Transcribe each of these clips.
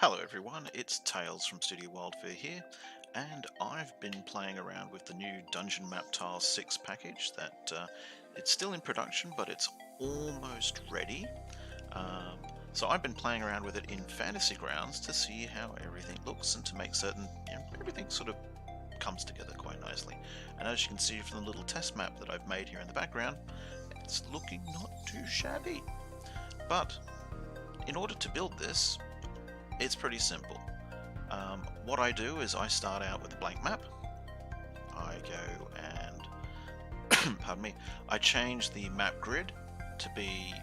Hello everyone, it's Tailz from Studio WyldFurr here, and I've been playing around with the new Dungeon Map Tailz 6 package that it's still in production, but it's almost ready. So I've been playing around with it in Fantasy Grounds to see how everything looks and to make certain everything sort of comes together quite nicely. And as you can see from the little test map that I've made here in the background, it's looking not too shabby. But in order to build this, it's pretty simple. What I do is I start out with a blank map. I go and, pardon me, I change the map grid to be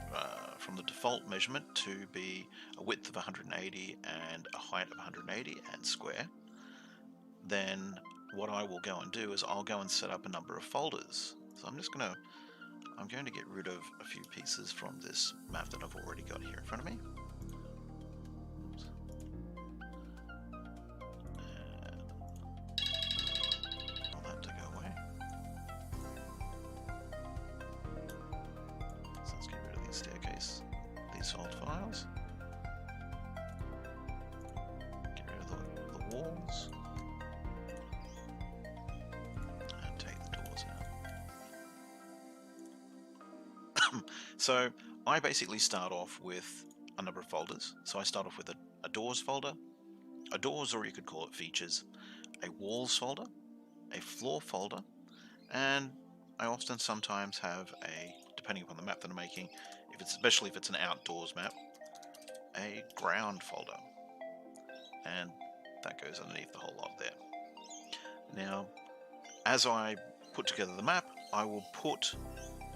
from the default measurement to be a width of 180 and a height of 180 and square. Then what I will go and do is I'll go and set up a number of folders. So I'm going to get rid of a few pieces from this map that I've already got here in front of me. Staircase, these old files, get rid of the walls, and take the doors out. So I basically start off with a number of folders. So I start off with a doors folder, a doors, or you could call it features, a walls folder, a floor folder, and I often sometimes have depending upon the map that I'm making, especially if it's an outdoors map, a ground folder, and that goes underneath the whole lot there. Now, as I put together the map, I will put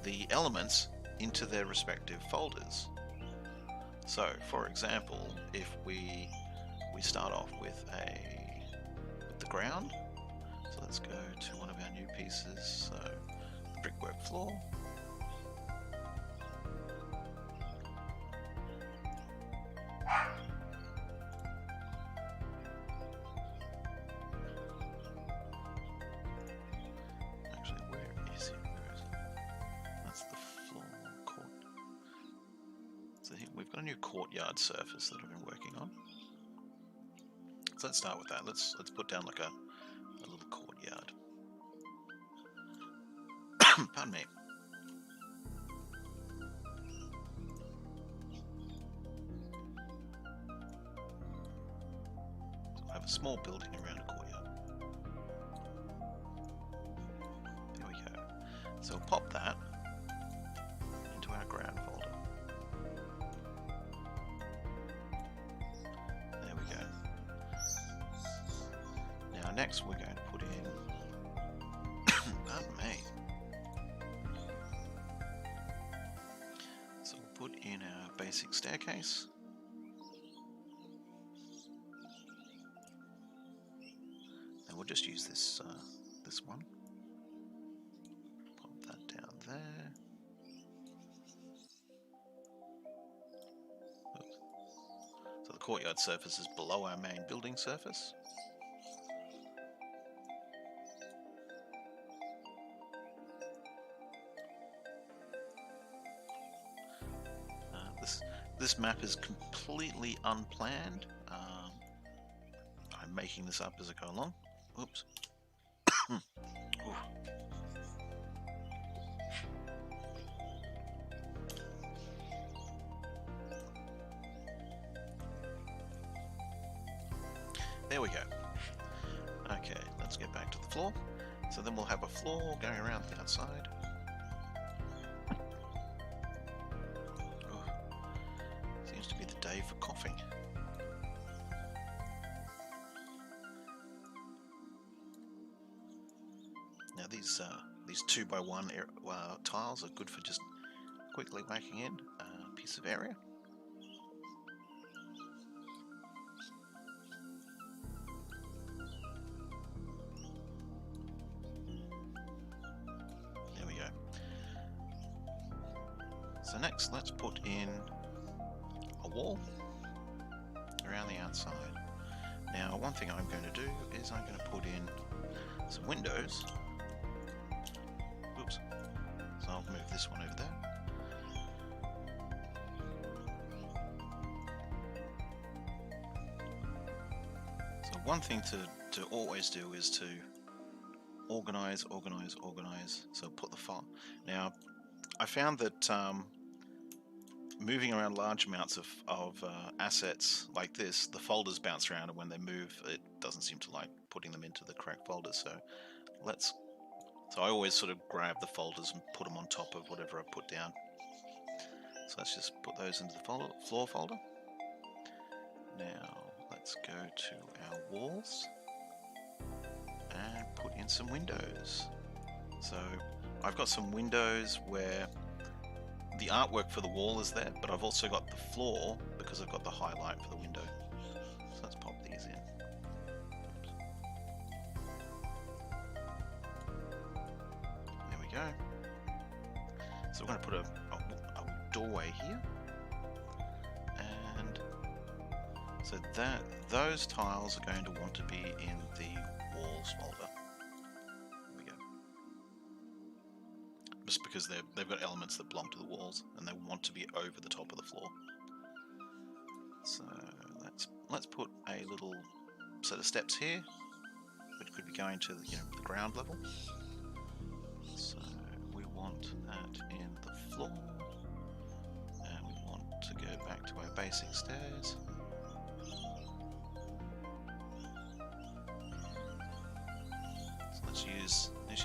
the elements into their respective folders. So, for example, if we start off with the ground, so let's go to one of our new pieces, so the brickwork floor. We've got a new courtyard surface that I've been working on. So let's start with that. Let's put down like a little courtyard. Pardon me. So I have a small building around a courtyard. There we go. So we'll pop that into our ground folder. Next we're going to put in, pardon me, so we'll put in our basic staircase, and we'll just use this one, pop that down there. Oops. So the courtyard surface is below our main building surface. This map is completely unplanned. I'm making this up as I go along. Oops. There we go. Okay, let's get back to the floor. So then we'll have a floor going around the outside. To be the day for coughing. Now these 2x1 tiles are good for just quickly whacking in a piece of area. There we go. So next, let's put in a wall around the outside. Now, one thing I'm going to do is I'm going to put in some windows. Oops. So I'll move this one over there. one thing to always do is to organize. So put the file. Now, I found that moving around large amounts of assets like this, the folders bounce around, and when they move, it doesn't seem to like putting them into the correct folders. So I always sort of grab the folders and put them on top of whatever I put down. So let's just put those into the floor folder. Now let's go to our walls and put in some windows. So I've got some windows where the artwork for the wall is there, but I've also got the floor because I've got the highlight for the window. So let's pop these in. There we go. So we're going to put a doorway here, and so those tiles are going to want to be in the walls folder. There we go. Just because they've got elements that belong to the walls, and they want to be over the top of the floor. So let's put a little set of steps here, which could be going to the ground level. So we want that in the floor, and we want to go back to our basic stairs. So let's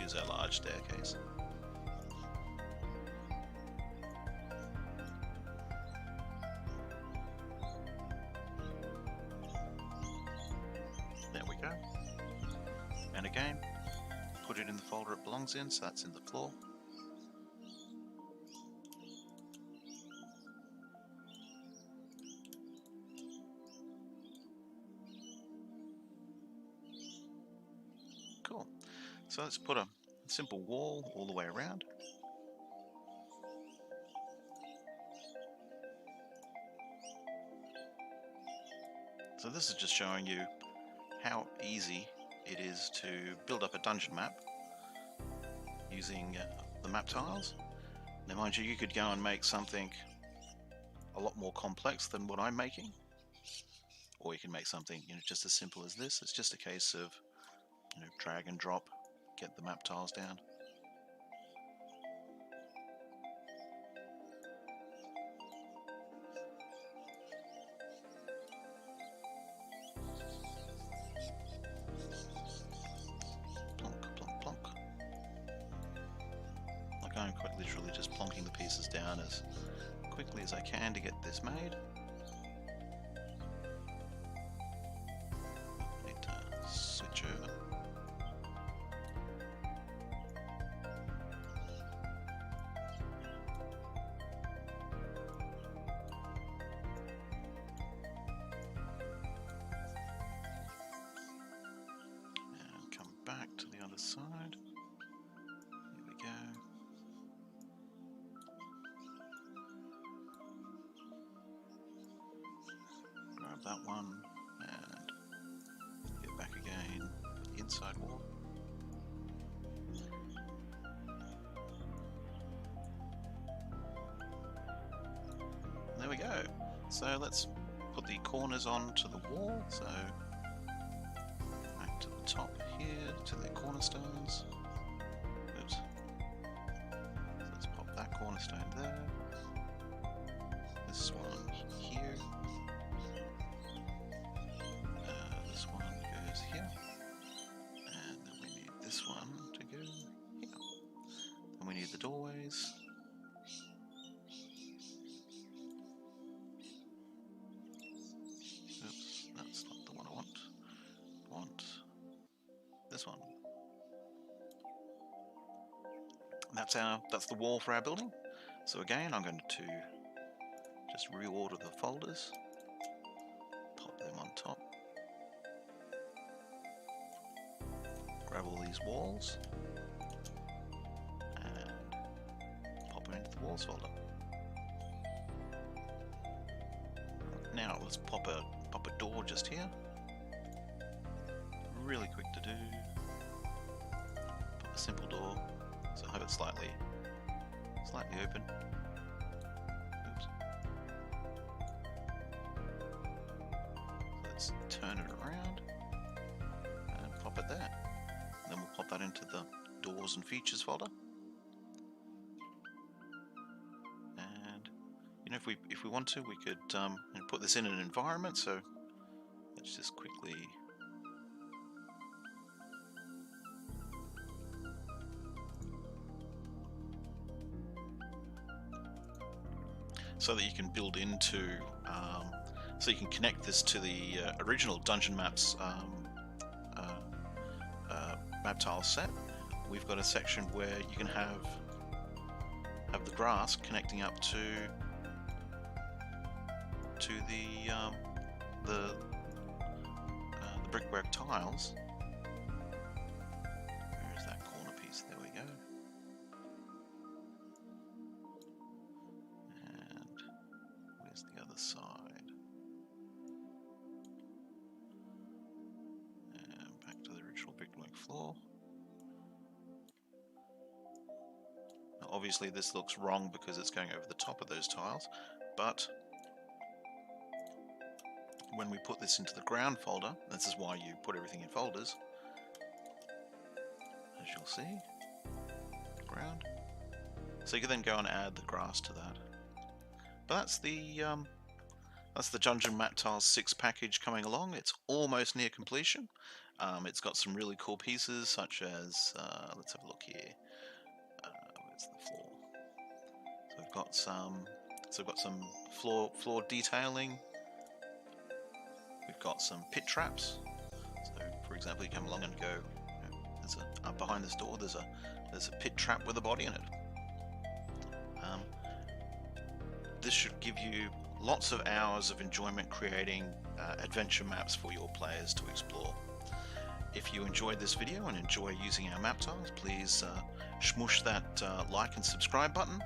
use our large staircase. There we go. And again, put it in the folder it belongs in, so that's in the floor. Cool. So let's put a simple wall all the way around. So this is just showing you how easy it is to build up a dungeon map using the map tiles. Now mind you could go and make something a lot more complex than what I'm making, or you can make something just as simple as this. It's just a case of drag and drop, get the map tiles down. I'm quite literally just plonking the pieces down as quickly as I can to get this made. Need to switch over. And come back to the other side. Here we go. Grab that one and get back again for the inside wall. There we go. So let's put the corners onto the wall. So back to the top here to the cornerstones. Oops. So let's pop that cornerstone there. This one here. This one goes here, and then we need this one to go here. Then we need the doorways. Oops, that's not the one I want. I want this one. That's the wall for our building. So again, I'm going to just reorder the folders, pop them on top. Grab all these walls and pop them into the walls folder. Now let's pop a door just here. Really quick to do. Pop a simple door, so I have it slightly open. Oops. Let's turn it around. pop it there. And then we'll pop that into the doors and features folder. And you know, if we want to, we could put this in an environment. So let's just quickly. So that you can build into, so you can connect this to the original Dungeon Maps map tile set. We've got a section where you can have the grass connecting up to the brickwork tiles. Where's that corner piece? There we go. And where's the other side? And back to the original brickwork floor. Now obviously this looks wrong because it's going over the top of those tiles, but when we put this into the ground folder, this is why you put everything in folders, as you'll see, ground. So you can then go and add the grass to that. But that's the Dungeon Map Tiles 6 package coming along. It's almost near completion. It's got some really cool pieces, such as let's have a look here. Where's the floor? So we've got some floor detailing. We've got some pit traps. So, for example, you come along and go. There's behind this door. There's a pit trap with a body in it. This should give you lots of hours of enjoyment creating adventure maps for your players to explore. If you enjoyed this video and enjoy using our map tiles, please smush that like and subscribe button.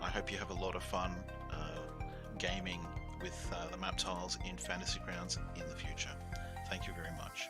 I hope you have a lot of fun gaming with the map tiles in Fantasy Grounds in the future. Thank you very much.